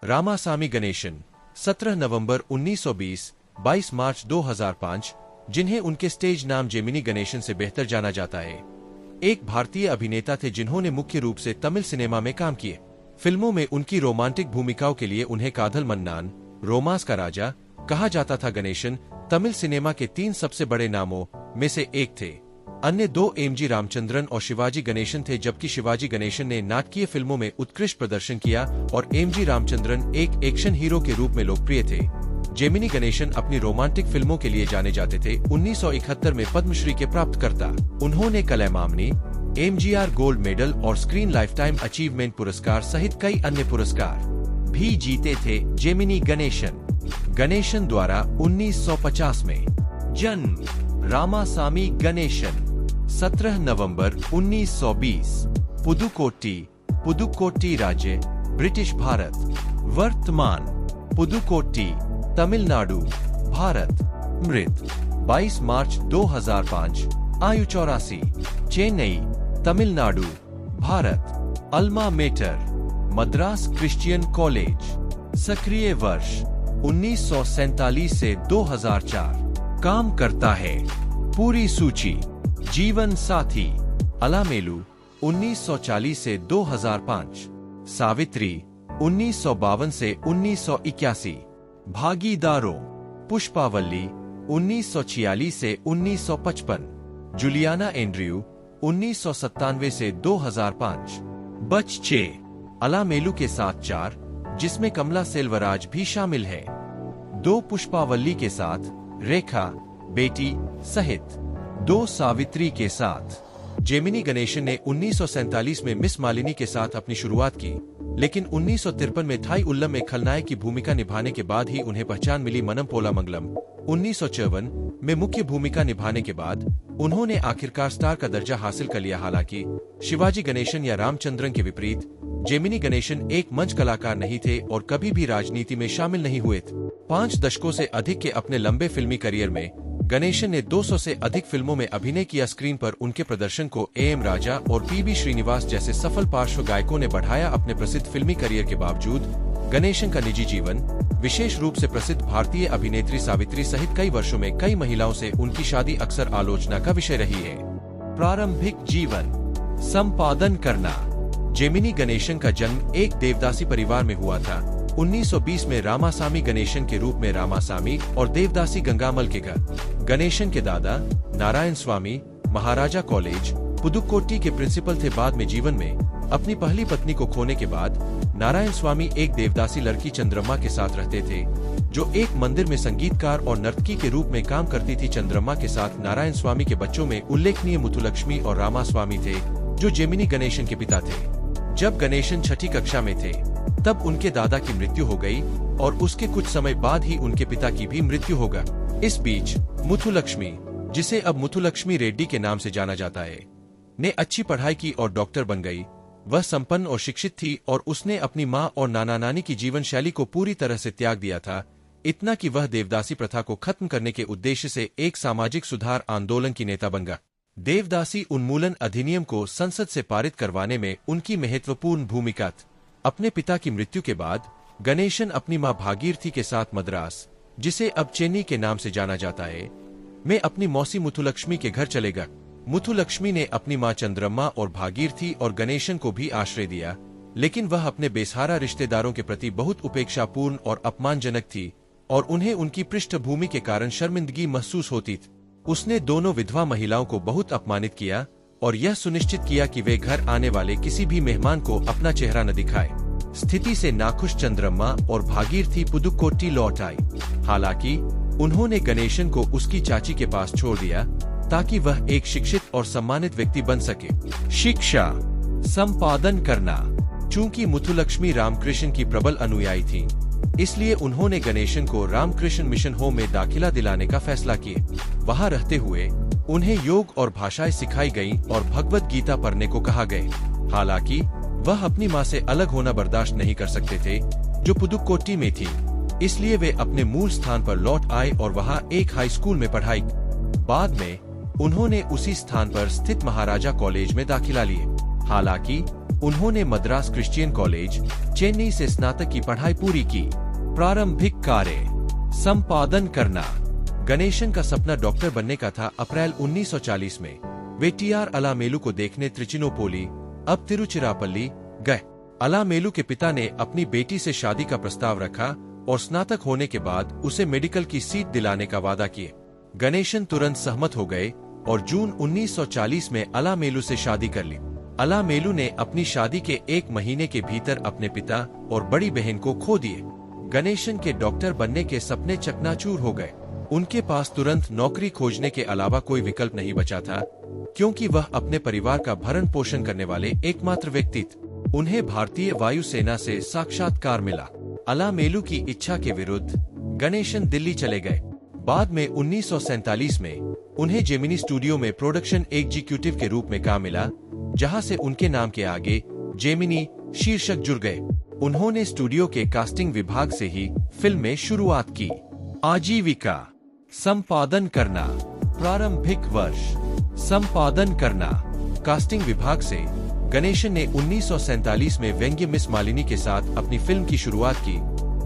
रामासामी गणेशन 17 नवंबर 1920, 22 मार्च 2005, जिन्हें उनके स्टेज नाम जेमिनी गणेशन से बेहतर जाना जाता है, एक भारतीय अभिनेता थे जिन्होंने मुख्य रूप से तमिल सिनेमा में काम किए। फिल्मों में उनकी रोमांटिक भूमिकाओं के लिए उन्हें कादल मन्नान, रोमांस का राजा कहा जाता था। गणेशन तमिल सिनेमा के 3 सबसे बड़े नामों में से एक थे। अन्य 2 एमजी रामचंद्रन और शिवाजी गणेशन थे, जबकि शिवाजी गणेशन ने नाटकीय फिल्मों में उत्कृष्ट प्रदर्शन किया और एमजी रामचंद्रन एक एक्शन हीरो के रूप में लोकप्रिय थे। जेमिनी गणेशन अपनी रोमांटिक फिल्मों के लिए जाने जाते थे। 1971 में पद्मश्री के प्राप्तकर्ता, उन्होंने कलैमामनी, एमजीआर गोल्ड मेडल और स्क्रीन लाइफटाइम अचीवमेंट पुरस्कार सहित कई अन्य पुरस्कार भी जीते थे। जेमिनी गणेशन द्वारा 1950 में जन्म रामासामी गणेशन 17 नवंबर 1920, पुदुकोट्टी राज्य, ब्रिटिश भारत। वर्तमान पुदुकोट्टी, तमिलनाडु, भारत। मृत 22 मार्च 2005, आयु 84, Chennai, Tamil Nadu, Bharat. Alma mater, Madras Christian College. सक्रिय वर्ष 1947 से 2004। काम करता है। पूरी सूची। जीवन साथी, अलामेलू 1940 से 2005, सावित्री 1952 से 1981। भागीदारों, पुष्पावल्ली 1946 से 1955, जुलियाना एंड्रयू 1997 से 2005। बच्चे, अलामेलू के साथ 4, जिसमें कमला सेल्वराज भी शामिल है। 2 पुष्पावल्ली के साथ, रेखा बेटी सहित 2 सावित्री के साथ। जेमिनी गणेशन ने 1947 में मिस मालिनी के साथ अपनी शुरुआत की, लेकिन 1953 में थाई उल्लम में खलनायक की भूमिका निभाने के बाद ही उन्हें पहचान मिली। मनम पोला मंगलम 1954 में मुख्य भूमिका निभाने के बाद उन्होंने आखिरकार स्टार का दर्जा हासिल कर लिया। हालांकि शिवाजी गणेशन या रामचंद्रन के विपरीत, जेमिनी गणेशन एक मंच कलाकार नहीं थे और कभी भी राजनीति में शामिल नहीं हुए थे। 5 दशकों से अधिक के अपने लंबे फिल्मी करियर में गणेशन ने 200 से अधिक फिल्मों में अभिनय किया। स्क्रीन पर उनके प्रदर्शन को एम राजा और पीबी श्रीनिवास जैसे सफल पार्श्व गायकों ने बढ़ाया। अपने प्रसिद्ध फिल्मी करियर के बावजूद गणेशन का निजी जीवन, विशेष रूप से प्रसिद्ध भारतीय अभिनेत्री सावित्री सहित कई वर्षों में कई महिलाओं से उनकी शादी अक्सर आलोचना का विषय रही है। प्रारंभिक जीवन। संपादन करना। जेमिनी गणेशन का जन्म एक देवदासी परिवार में हुआ था। 1920 में रामासामी गणेशन के रूप में रामासामी और देवदासी गंगामल के घर। गणेशन के दादा नारायण स्वामी महाराजा कॉलेज, पुदुकोट्टी के प्रिंसिपल थे। बाद में जीवन में अपनी पहली पत्नी को खोने के बाद नारायण स्वामी एक देवदासी लड़की चंद्रमा के साथ रहते थे, जो एक मंदिर में संगीतकार और नर्तकी के रूप में काम करती थी। चंद्रमा के साथ नारायण स्वामी के बच्चों में उल्लेखनीय मुथुलक्ष्मी और रामास्वामी थे, जो जेमिनी गणेशन के पिता थे। जब गणेशन 6ठी कक्षा में थे, तब उनके दादा की मृत्यु हो गई और उसके कुछ समय बाद ही उनके पिता की भी मृत्यु होगा। इस बीच मुथुलक्ष्मी, जिसे अब मुथुलक्ष्मी रेड्डी के नाम से जाना जाता है, ने अच्छी पढ़ाई की और डॉक्टर बन गई। वह संपन्न और शिक्षित थी और उसने अपनी मां और नाना नानी की जीवन शैली को पूरी तरह से त्याग दिया था, इतना कि वह देवदासी प्रथा को खत्म करने के उद्देश्य से एक सामाजिक सुधार आंदोलन की नेता बन गया। देवदासी उन्मूलन अधिनियम को संसद से पारित करवाने में उनकी महत्वपूर्ण भूमिका थी। अपने पिता की मृत्यु के बाद गणेशन अपनी मां भागीरथी के साथ मद्रास, जिसे अब चेन्नई के नाम से जाना जाता है, में अपनी मौसी मुथुलक्ष्मी के घर चले गए। मुथुलक्ष्मी ने अपनी मां चंद्रम्मा और भागीरथी और गणेशन को भी आश्रय दिया, लेकिन वह अपने बेसहारा रिश्तेदारों के प्रति बहुत उपेक्षापूर्ण और अपमानजनक थी और उन्हें उनकी पृष्ठभूमि के कारण शर्मिंदगी महसूस होती थी। उसने दोनों विधवा महिलाओं को बहुत अपमानित किया और यह सुनिश्चित किया कि वे घर आने वाले किसी भी मेहमान को अपना चेहरा न दिखाए। स्थिति से नाखुश चंद्रम्मा और भागीरथी पुदुकोट्टी लौट आई। हालांकि उन्होंने गणेशन को उसकी चाची के पास छोड़ दिया ताकि वह एक शिक्षित और सम्मानित व्यक्ति बन सके। शिक्षा संपादन करना। चूंकि मुथुलक्ष्मी रामकृष्ण की प्रबल अनुयायी थी, इसलिए उन्होंने गणेशन को रामकृष्ण मिशन होम में दाखिला दिलाने का फैसला किया। वहां रहते हुए उन्हें योग और भाषाएं सिखाई गईं और भगवत गीता पढ़ने को कहा गया। हालांकि वह अपनी मां से अलग होना बर्दाश्त नहीं कर सकते थे, जो पुदुकोट्टी में थी, इसलिए वे अपने मूल स्थान पर लौट आए और वहां एक हाई स्कूल में पढ़ाई। बाद में उन्होंने उसी स्थान पर स्थित महाराजा कॉलेज में दाखिला लिए। हालांकि उन्होंने मद्रास क्रिश्चियन कॉलेज, चेन्नई से स्नातक की पढ़ाई पूरी की। प्रारंभिक कार्य: संपादन करना। गणेशन का सपना डॉक्टर बनने का था। अप्रैल 1940 में वे टीआर अलामेलू को देखने त्रिचिनोपोली, अब तिरुचिरापल्ली, गए। अलामेलू के पिता ने अपनी बेटी से शादी का प्रस्ताव रखा और स्नातक होने के बाद उसे मेडिकल की सीट दिलाने का वादा किए। गणेशन तुरंत सहमत हो गए और जून 1940 में अलामेलू से शादी कर ली। अलामेलू ने अपनी शादी के 1 महीने के भीतर अपने पिता और बड़ी बहन को खो दिए। गणेशन के डॉक्टर बनने के सपने चकनाचूर हो गए। उनके पास तुरंत नौकरी खोजने के अलावा कोई विकल्प नहीं बचा था, क्योंकि वह अपने परिवार का भरण पोषण करने वाले एकमात्र व्यक्ति थे। उन्हें भारतीय वायुसेना से साक्षात्कार मिला। अलामेलू की इच्छा के विरुद्ध गणेशन दिल्ली चले गए। बाद में 1947 में उन्हें जेमिनी स्टूडियो में प्रोडक्शन एग्जीक्यूटिव के रूप में काम मिला, जहां से उनके नाम के आगे जेमिनी शीर्षक जुड़ गए। उन्होंने स्टूडियो के कास्टिंग विभाग से ही फिल्म में शुरुआत की। आजीविका: संपादन करना। प्रारंभिक वर्ष: संपादन करना। कास्टिंग विभाग से गणेशन ने 1947 में व्यंग्य मिस मालिनी के साथ अपनी फिल्म की शुरुआत की,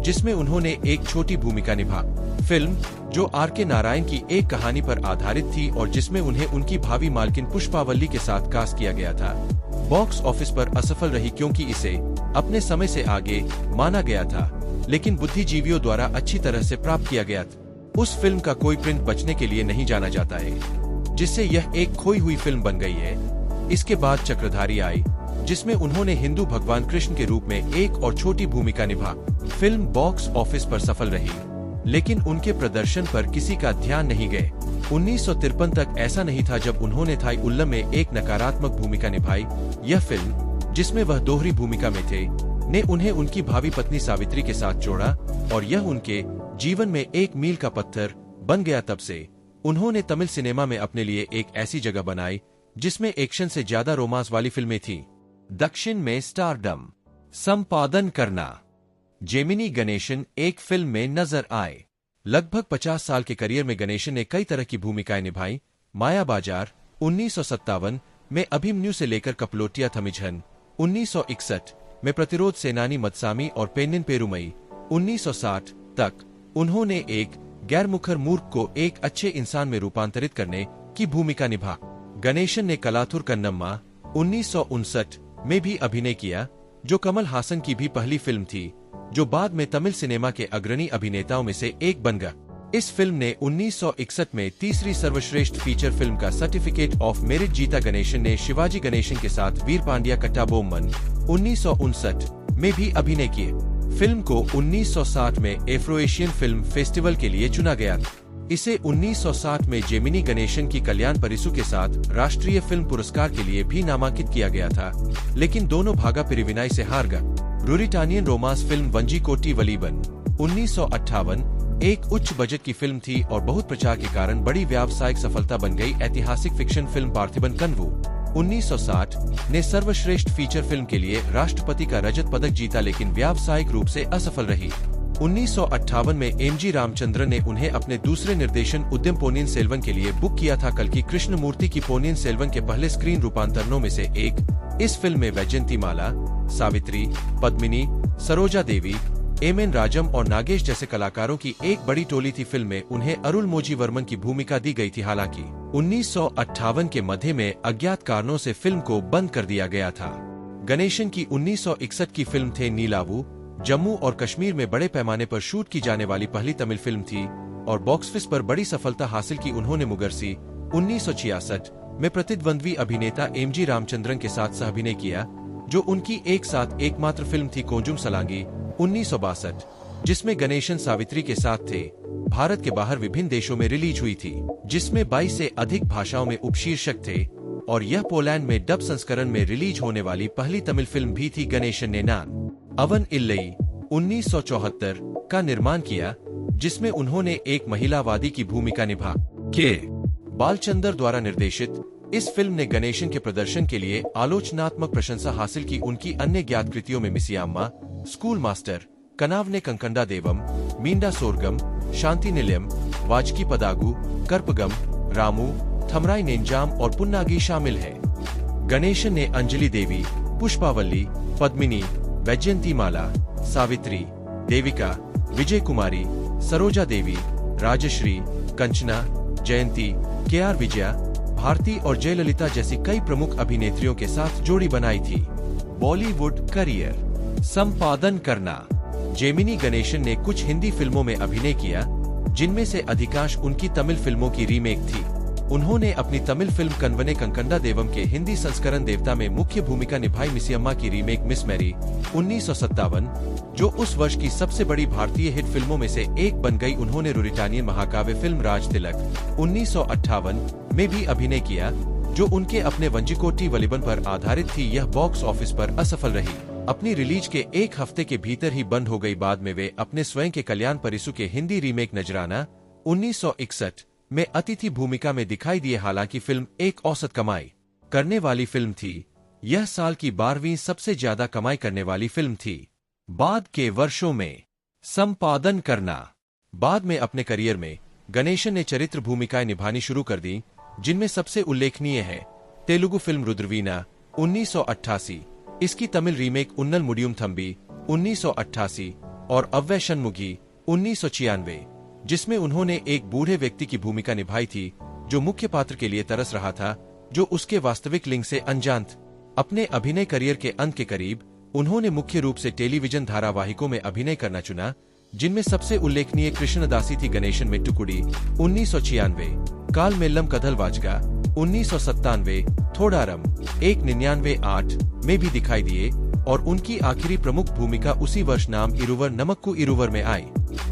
जिसमें उन्होंने एक छोटी भूमिका निभा। फिल्म, जो आर.के. नारायण की एक कहानी पर आधारित थी और जिसमें उन्हें उनकी भावी मालकिन पुष्पावल्ली के साथ कास्ट किया गया था, बॉक्स ऑफिस पर असफल रही क्योंकि इसे अपने समय से आगे माना गया था, लेकिन बुद्धिजीवियों द्वारा अच्छी तरह से प्राप्त किया गया था। उस फिल्म का कोई प्रिंट बचने के लिए नहीं जाना जाता है, जिससे यह एक खोई हुई फिल्म बन गई है। इसके बाद चक्रधारी आई, जिसमें उन्होंने हिंदू भगवान कृष्ण के रूप में एक और छोटी भूमिका निभा। फिल्म बॉक्स ऑफिस पर सफल रही, लेकिन उनके प्रदर्शन पर किसी का ध्यान नहीं गए। 1953 तक ऐसा नहीं था जब उन्होंने थाई उल्लम में एक नकारात्मक भूमिका निभाई। यह फिल्म, जिसमें वह दोहरी भूमिका में थे, ने उन्हें उनकी भावी पत्नी सावित्री के साथ जोड़ा और यह उनके जीवन में एक मील का पत्थर बन गया। तब से उन्होंने तमिल सिनेमा में अपने लिए एक ऐसी जगह बनाई जिसमें एक्शन से ज्यादा रोमांस वाली फिल्में थीं। दक्षिण में स्टारडम: संपादन करना। जेमिनी गणेशन एक फिल्म में नजर आए। लगभग 50 साल के करियर में गणेशन ने कई तरह की भूमिकाएं निभाई। माया बाजार 1957 में अभिमन्यु से लेकर कपलोटिया थमिझन, 1961 में प्रतिरोध सेनानी मत्सामी और पेन्निन पेरुमई, 1960 तक उन्होंने एक गैरमुखर मूर्ख को एक अच्छे इंसान में रूपांतरित करने की भूमिका निभा। गणेशन ने कलाथुर कन्नम्मा 1959 में भी अभिनय किया, जो कमल हासन की भी पहली फिल्म थी, जो बाद में तमिल सिनेमा के अग्रणी अभिनेताओं में से एक बन गया। इस फिल्म ने 1961 में तीसरी सर्वश्रेष्ठ फीचर फिल्म का सर्टिफिकेट ऑफ मेरिट जीता। गणेशन ने शिवाजी गणेशन के साथ वीर पांड्या कट्टाबोम्मन 1959 में भी अभिनय किए। फिल्म को 1960 में एफ्रो एशियन फिल्म फेस्टिवल के लिए चुना गया था। इसे 1960 में जेमिनी गणेशन की कल्याण परिसु के साथ राष्ट्रीय फिल्म पुरस्कार के लिए भी नामांकित किया गया था, लेकिन दोनों भागा पिरिविनाई से हार गए। रूरिटानियन रोमांस फिल्म वंजी कोटी वलीबन 1958 एक उच्च बजट की फिल्म थी और बहुत प्रचार के कारण बड़ी व्यावसायिक सफलता बन गई। ऐतिहासिक फिक्शन फिल्म पार्थिबन कन्वू 1960 ने सर्वश्रेष्ठ फीचर फिल्म के लिए राष्ट्रपति का रजत पदक जीता, लेकिन व्यावसायिक रूप से असफल रही। 1958 में एम.जी. रामचंद्रन ने उन्हें अपने दूसरे निर्देशन उद्यम पोनियन सेल्वन के लिए बुक किया था। कल्कि कृष्णमूर्ति की पोनियन सेल्वन के पहले स्क्रीन रूपांतरणों में से एक। इस फिल्म में वैजयंतीमाला, सावित्री, पद्मिनी, सरोजा देवी, एम.एन. राजम और नागेश जैसे कलाकारों की एक बड़ी टोली थी। फिल्म में उन्हें अरुलमोझी वर्मन की भूमिका दी गई थी। हालांकि 1958 के मध्य में अज्ञात कारणों से फिल्म को बंद कर दिया गया था। गणेशन की 1961 की फिल्म थे नीलावू, जम्मू और कश्मीर में बड़े पैमाने पर शूट की जाने वाली पहली तमिल फिल्म थी और बॉक्स ऑफिस पर बड़ी सफलता हासिल की। उन्होंने मुगरसी 1966 में प्रतिद्वंद्वी अभिनेता एम.जी. रामचंद्रन के साथ सह-अभिनय किया, जो उनकी एक साथ एकमात्र फिल्म थी। कोंजुम सलांगी 1962, जिसमें गणेशन सावित्री के साथ थे, भारत के बाहर विभिन्न देशों में रिलीज हुई थी, जिसमें 22 से अधिक भाषाओं में उपशीर्षक थे और यह पोलैंड में डब संस्करण में रिलीज होने वाली पहली तमिल फिल्म भी थी। गणेशन ने नान अवन इल्लई 1974 का निर्माण किया, जिसमें उन्होंने एक महिलावादी की भूमिका निभा। के बालचंदर द्वारा निर्देशित इस फिल्म ने गणेशन के प्रदर्शन के लिए आलोचनात्मक प्रशंसा हासिल की। उनकी अन्य ज्ञात कृतियों में मिसियाम्मा, स्कूल मास्टर, कनावने कंकंडा देवम, मींडा सोरगम, शांति निलयम, वाजकी पदागु, कर्पगम, रामू, थमराई नेंजाम और पुन्नागी शामिल है। गणेशन ने अंजलि देवी, पुष्पावल्ली, पद्मिनी, वैजयंतीमाला, सावित्री, देविका, विजय कुमारी, सरोजा देवी, राजश्री, कंचना, जयंती, के.आर. विजया, भारती और जयललिता जैसी कई प्रमुख अभिनेत्रियों के साथ जोड़ी बनाई थी। बॉलीवुड करियर संपादन करना। जेमिनी गणेशन ने कुछ हिंदी फिल्मों में अभिनय किया, जिनमें से अधिकांश उनकी तमिल फिल्मों की रीमेक थी। उन्होंने अपनी तमिल फिल्म कन्वने कंकंडा देवम के हिंदी संस्करण देवता में मुख्य भूमिका निभाई। मिसियम्मा की रीमेक मिस मैरी 1957, जो उस वर्ष की सबसे बड़ी भारतीय हिट फिल्मों में से एक बन गई। उन्होंने रुरिटानियन महाकाव्य फिल्म राज तिलक 1958 में भी अभिनय किया, जो उनके अपने वंजिकोटी वलिबन पर आधारित थी। यह बॉक्स ऑफिस पर असफल रही। अपनी रिलीज के एक हफ्ते के भीतर ही बंद हो गई। बाद में वे अपने स्वयं के कल्याण परिसु के हिंदी रीमेक नजराना 1961 में अतिथि भूमिका में दिखाई दिए। हालांकि फिल्म एक औसत कमाई करने वाली फिल्म थी, यह साल की 12वीं सबसे ज्यादा कमाई करने वाली फिल्म थी। बाद के वर्षों में संपादन करना। बाद में अपने करियर में गणेशन ने चरित्र भूमिकाएं निभानी शुरू कर दी, जिनमें सबसे उल्लेखनीय है तेलुगु फिल्म रुद्रवीणा 1988, इसकी तमिल रीमेक उन्नल मुडियुम थंबी 1988 और अव्वै शनमुगी 1996, जिसमें उन्होंने एक बूढ़े व्यक्ति की भूमिका निभाई थी जो मुख्य पात्र के लिए तरस रहा था, जो उसके वास्तविक लिंग से अनजान था। अपने अभिनय करियर के अंत के करीब उन्होंने मुख्य रूप से टेलीविजन धारावाहिकों में अभिनय करना चुना, जिनमें सबसे उल्लेखनीय कृष्णदासी थी। गणेशन में टुकुड़ी 1996, काल मेल्लम कदल वाजगा 1997, थोडारम 1998 में भी दिखाई दिए और उनकी आखिरी प्रमुख भूमिका उसी वर्ष नाम इरुवर नमक्कू इरुवर में आई।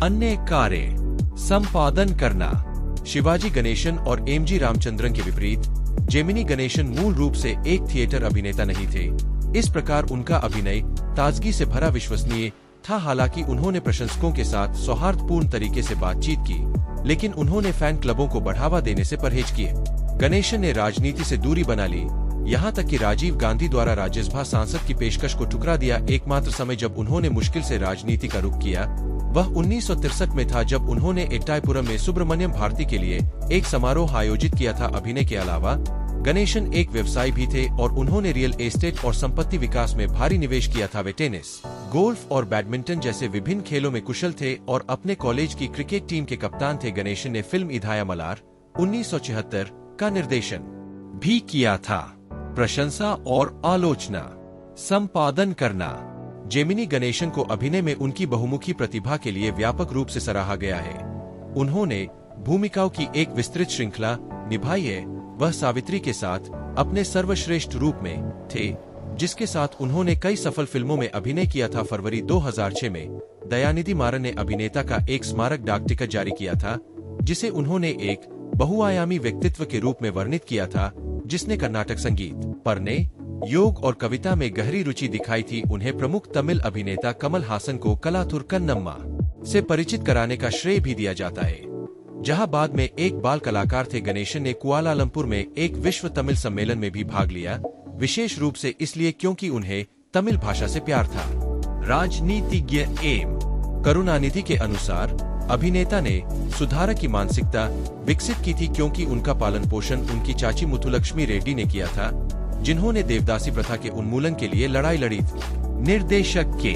अन्य कार्य संपादन करना। शिवाजी गणेशन और एमजी रामचंद्रन के विपरीत जेमिनी गणेशन मूल रूप से एक थिएटर अभिनेता नहीं थे। इस प्रकार उनका अभिनय ताजगी से भरा विश्वसनीय था। हालांकि उन्होंने प्रशंसकों के साथ सौहार्दपूर्ण तरीके से बातचीत की, लेकिन उन्होंने फैन क्लबों को बढ़ावा देने से परहेज किए। गणेशन ने राजनीति से दूरी बना ली, यहाँ तक कि राजीव गांधी द्वारा राज्यसभा सांसद की पेशकश को ठुकरा दिया। एकमात्र समय जब उन्होंने मुश्किल से राजनीति का रुख किया वह 1963 में था, जब उन्होंने एट्टायपुरम में सुब्रमण्यम भारती के लिए एक समारोह आयोजित किया था। अभिनय के अलावा गणेशन एक व्यवसायी भी थे और उन्होंने रियल एस्टेट और संपत्ति विकास में भारी निवेश किया था। वे टेनिस, गोल्फ और बैडमिंटन जैसे विभिन्न खेलों में कुशल थे और अपने कॉलेज की क्रिकेट टीम के कप्तान थे। गणेशन ने फिल्म इधाया मलार 1976 का निर्देशन भी किया था। प्रशंसा और आलोचना। संपादन करना। जेमिनी गणेशन को अभिनय में उनकी बहुमुखी प्रतिभा के लिए व्यापक रूप से सराहा गया है। उन्होंने भूमिकाओं की एक विस्तृत श्रृंखला निभाई है। वह सावित्री के साथ अपने सर्वश्रेष्ठ रूप में थे, जिसके साथ उन्होंने कई सफल फिल्मों में अभिनय किया था। फरवरी 2006 में दयानिधि मारन ने अभिनेता का एक स्मारक डाक टिकट जारी किया था, जिसे उन्होंने एक बहुआयामी व्यक्तित्व के रूप में वर्णित किया था, जिसने कर्नाटक संगीत, पढ़ने, योग और कविता में गहरी रुचि दिखाई थी। उन्हें प्रमुख तमिल अभिनेता कमल हासन को कलाथुर कन्नम्मा से परिचित कराने का श्रेय भी दिया जाता है, जहां बाद में एक बाल कलाकार थे। गणेशन ने कुआलालंपुर में एक विश्व तमिल सम्मेलन में भी भाग लिया, विशेष रूप से इसलिए क्योंकि उन्हें तमिल भाषा से प्यार था। राजनीतिज्ञ एम करुणानिधि के अनुसार अभिनेता ने सुधारक की मानसिकता विकसित की थी, क्योंकि उनका पालन पोषण उनकी चाची मुथुलक्ष्मी रेड्डी ने किया था, जिन्होंने देवदासी प्रथा के उन्मूलन के लिए लड़ाई लड़ी थी। निर्देशक के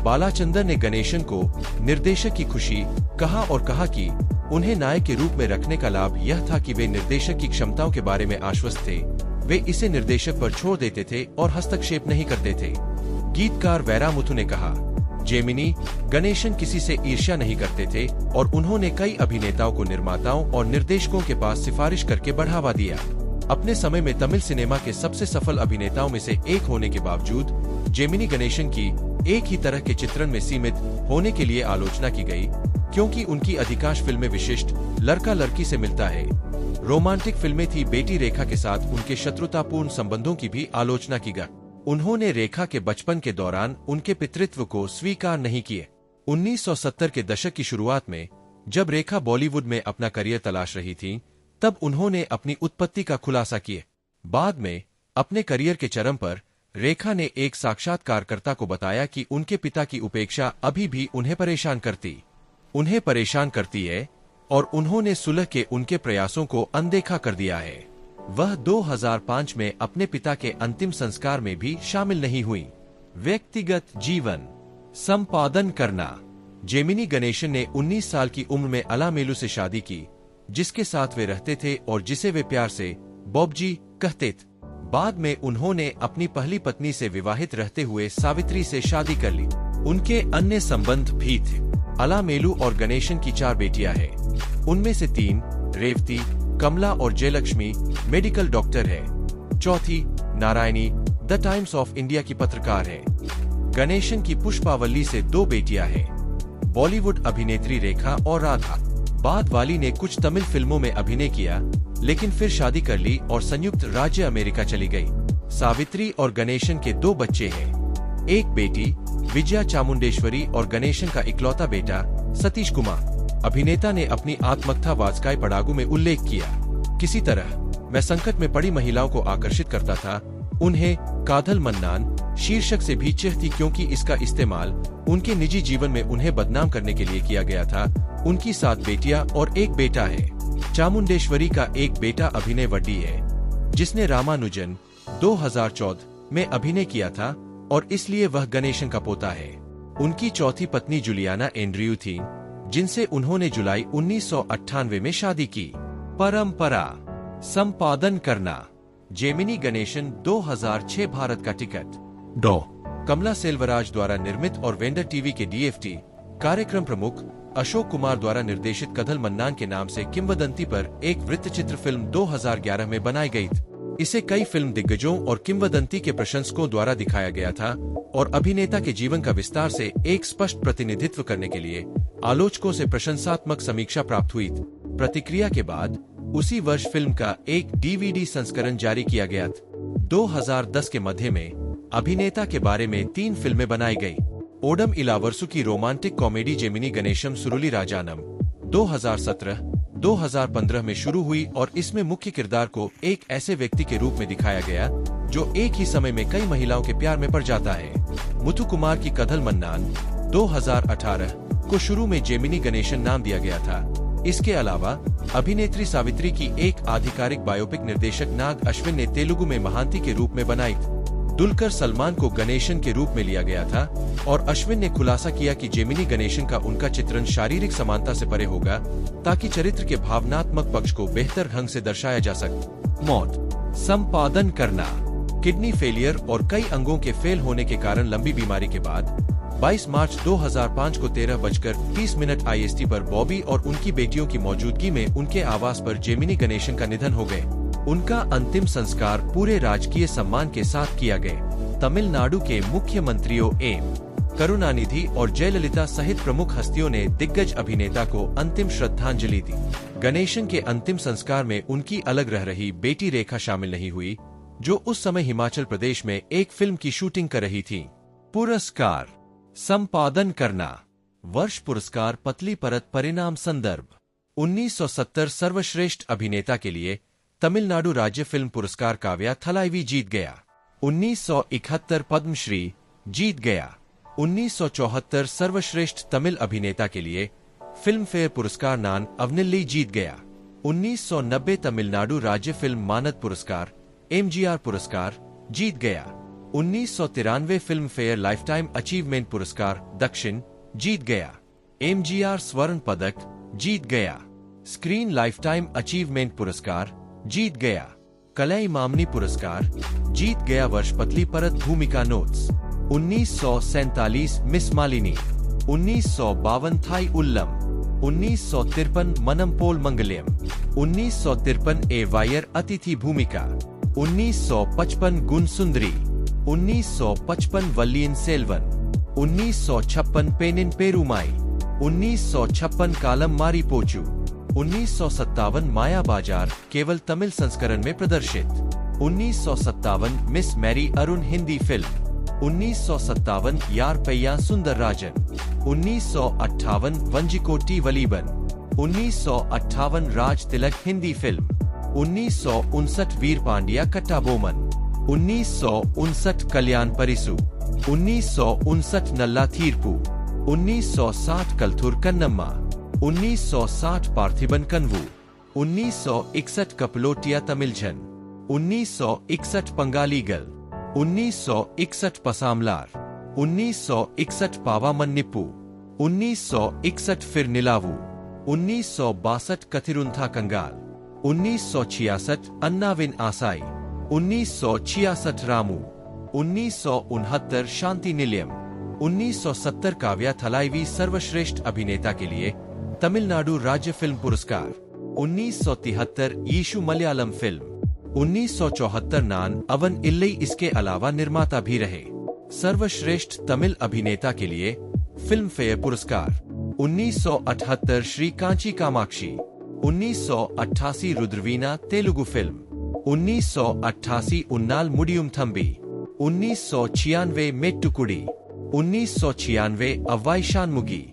बालाचंदर ने गणेशन को निर्देशक की खुशी कहा और कहा कि उन्हें नायक के रूप में रखने का लाभ यह था कि वे निर्देशक की क्षमताओं के बारे में आश्वस्त थे। वे इसे निर्देशक पर छोड़ देते थे और हस्तक्षेप नहीं करते थे। गीतकार वैरामुथु ने कहा, जेमिनी गणेशन किसी से ईर्ष्या नहीं करते थे और उन्होंने कई अभिनेताओं को निर्माताओं और निर्देशकों के पास सिफारिश करके बढ़ावा दिया। अपने समय में तमिल सिनेमा के सबसे सफल अभिनेताओं में से एक होने के बावजूद जेमिनी गणेशन की एक ही तरह के चित्रण में सीमित होने के लिए आलोचना की गई, क्योंकि उनकी अधिकांश फिल्में विशिष्ट लड़का लड़की से मिलता है। रोमांटिक फिल्में थी। बेटी रेखा के साथ उनके शत्रुतापूर्ण संबंधों की भी आलोचना की गई। उन्होंने रेखा के बचपन के दौरान उनके पितृत्व को स्वीकार नहीं किए। 1970 के दशक की शुरुआत में जब रेखा बॉलीवुड में अपना करियर तलाश रही थी, तब उन्होंने अपनी उत्पत्ति का खुलासा किया। बाद में अपने करियर के चरम पर रेखा ने एक साक्षात्कारकर्ता को बताया कि उनके पिता की उपेक्षा अभी भी उन्हें परेशान करती है और उन्होंने सुलह के उनके प्रयासों को अनदेखा कर दिया है। वह 2005 में अपने पिता के अंतिम संस्कार में भी शामिल नहीं हुई। व्यक्तिगत जीवन संपादन करना। जेमिनी गणेशन ने 19 साल की उम्र में अलामेलू से शादी की, जिसके साथ वे रहते थे और जिसे वे प्यार से बॉबजी कहते थे। बाद में उन्होंने अपनी पहली पत्नी से विवाहित रहते हुए सावित्री से शादी कर ली। उनके अन्य संबंध भी थे। अलामेलू और गणेशन की 4 बेटियां हैं। उनमें से 3 रेवती, कमला और जयलक्ष्मी मेडिकल डॉक्टर है। चौथी Narayani the times of India की पत्रकार है। गणेशन की पुष्पावल्ली से 2 बेटियां हैं, बॉलीवुड अभिनेत्री रेखा और राधा। बाद वाली ने कुछ तमिल फिल्मों में अभिनय किया, लेकिन फिर शादी कर ली और संयुक्त राज्य अमेरिका चली गई। सावित्री और गणेशन के 2 बच्चे हैं, एक बेटी विजया चामुंडेश्वरी और गणेशन का इकलौता बेटा सतीश कुमार। अभिनेता ने अपनी आत्मकथा वाचकाई पड़ागु में उल्लेख किया, किसी तरह मैं संकट में पड़ी महिलाओं को आकर्षित करता था। उन्हें काधल मन्नान शीर्षक से भी चिढ़ती, क्योंकि इसका इस्तेमाल उनके निजी जीवन में उन्हें बदनाम करने के लिए किया गया था। उनकी 7 बेटियां और एक बेटा है। चामुंडेश्वरी का एक बेटा अभिनय वड्डी है, जिसने रामानुजन 2014 में अभिनय किया था और इसलिए वह गणेशन का पोता है। उनकी चौथी पत्नी जुलियाना एंड्रयू थी, जिनसे उन्होंने जुलाई 1998 में शादी की। परंपरा संपादन करना। जेमिनी गणेशन 2006 भारत का टिकट डॉ. कमला सेल्वराज द्वारा निर्मित और वेंडर टीवी के DFT कार्यक्रम प्रमुख अशोक कुमार द्वारा निर्देशित कधल मन्नान के नाम से किंवदंती पर एक वृत्तचित्र फिल्म 2011 में बनाई गई थी। इसे कई फिल्म दिग्गजों और किंवदंती के प्रशंसकों द्वारा दिखाया गया था और अभिनेता के जीवन का विस्तार से एक स्पष्ट प्रतिनिधित्व करने के लिए आलोचकों से प्रशंसात्मक समीक्षा प्राप्त हुई थी। प्रतिक्रिया के बाद उसी वर्ष फिल्म का एक DVD संस्करण जारी किया गया था। 2010 के मध्य में अभिनेता के बारे में 3 फिल्में बनाई गई। ओडम इलावर्सु की रोमांटिक कॉमेडी जेमिनी गणेशम सुरुली राजानम 2017-2015 में शुरू हुई और इसमें मुख्य किरदार को एक ऐसे व्यक्ति के रूप में दिखाया गया जो एक ही समय में कई महिलाओं के प्यार में पड़ जाता है। मुथु कुमार की कधल मन्नान 2018 को शुरू में जेमिनी गणेशन नाम दिया गया था। इसके अलावा अभिनेत्री सावित्री की एक आधिकारिक बायोपिक निर्देशक नाग अश्विन ने तेलुगु में महांती के रूप में बनाई थी। दुलकर सलमान को गणेशन के रूप में लिया गया था और अश्विन ने खुलासा किया कि जेमिनी गणेशन का उनका चित्रण शारीरिक समानता से परे होगा, ताकि चरित्र के भावनात्मक पक्ष को बेहतर ढंग से दर्शाया जा सके। मौत संपादन करना। किडनी फेलियर और कई अंगों के फेल होने के कारण लंबी बीमारी के बाद 22 मार्च 2005 को 13:30 IST पर बॉबी और उनकी बेटियों की मौजूदगी में उनके आवास पर जेमिनी गणेशन का निधन हो गए। उनका अंतिम संस्कार पूरे राजकीय सम्मान के साथ किया गया। तमिलनाडु के मुख्यमंत्रियों एम करुणानिधि और जयललिता सहित प्रमुख हस्तियों ने दिग्गज अभिनेता को अंतिम श्रद्धांजलि दी। गणेशन के अंतिम संस्कार में उनकी अलग रह रही बेटी रेखा शामिल नहीं हुई, जो उस समय हिमाचल प्रदेश में एक फिल्म की शूटिंग कर रही थी। पुरस्कार संपादन करना। वर्ष पुरस्कार पतली परत परिणाम संदर्भ 1970 सर्वश्रेष्ठ अभिनेता के लिए तमिलनाडु राज्य फिल्म पुरस्कार काव्या थलाइवी जीत गया। 1971 पद्मश्री जीत गया। 1974 सर्वश्रेष्ठ तमिल अभिनेता के लिए फिल्म फेयर पुरस्कार नान अवनिल्ली जीत गया। 1990 तमिलनाडु राज्य फिल्म मानद पुरस्कार MGR पुरस्कार जीत गया। 1993 फिल्म फेयर लाइफटाइम अचीवमेंट पुरस्कार दक्षिण जीत गया। MGR स्वर्ण पदक जीत गया। स्क्रीन लाइफटाइम अचीवमेंट पुरस्कार जीत गया। कलाई मामनी पुरस्कार जीत गया। वर्ष पतली परत भूमिका notes 1947 miss Malini, 1952 Thai उल्लम, 1953 मनमपोल Mangalam, 1953 a wire अतिथि भूमिका, 1955 गुण सुंदरी, 1955 वल्लियन सेल्वन, 1956 पेनिन पेरुमाई, 1956 कालम मारी पोचू, 1957 माया बाजार केवल तमिल संस्करण में प्रदर्शित, 1957 Miss Mary Arun Hindi film, 1957 Yaar Paiyan Sundar Rajan, 1958 Vanjikottai Valiban, 1958 Raj Tilak Hindi film, 1959 Veera Pandiya Katta Bomman, 1959 कल्याण परिसु, 1959 नल्ला थीरपू, 1960 कलथुर कन्नम्मा, 1960 पार्थिबन कन्वू, 1961 कपलोटिया तमिलझन, 1961 पंगालीगल, 1961 पसामलार, 1961 पावामन निप्पू, 1961 फिर निलावू, 1962 कथिरुंथा कंगाल, 1966 अन्नाविन आसाई, 1966 रामू, 1969 शांति निलयम, 1970 काव्या थलाइवी सर्वश्रेष्ठ अभिनेता के लिए तमिलनाडु राज्य फिल्म पुरस्कार, 1973 यीशु मलयालम फिल्म, 1974 नान अवन इल्लई इसके अलावा निर्माता भी रहे। सर्वश्रेष्ठ तमिल अभिनेता के लिए फिल्म फेयर पुरस्कार, 1978 श्री कांची कामाक्षी, 1988 रुद्रवीणा तेलुगु फिल्म, 1988 उन्नाल मुडियुम थंबी, 1996 मेट्टुकुडी, 1996 अव्वाई शानमुगी।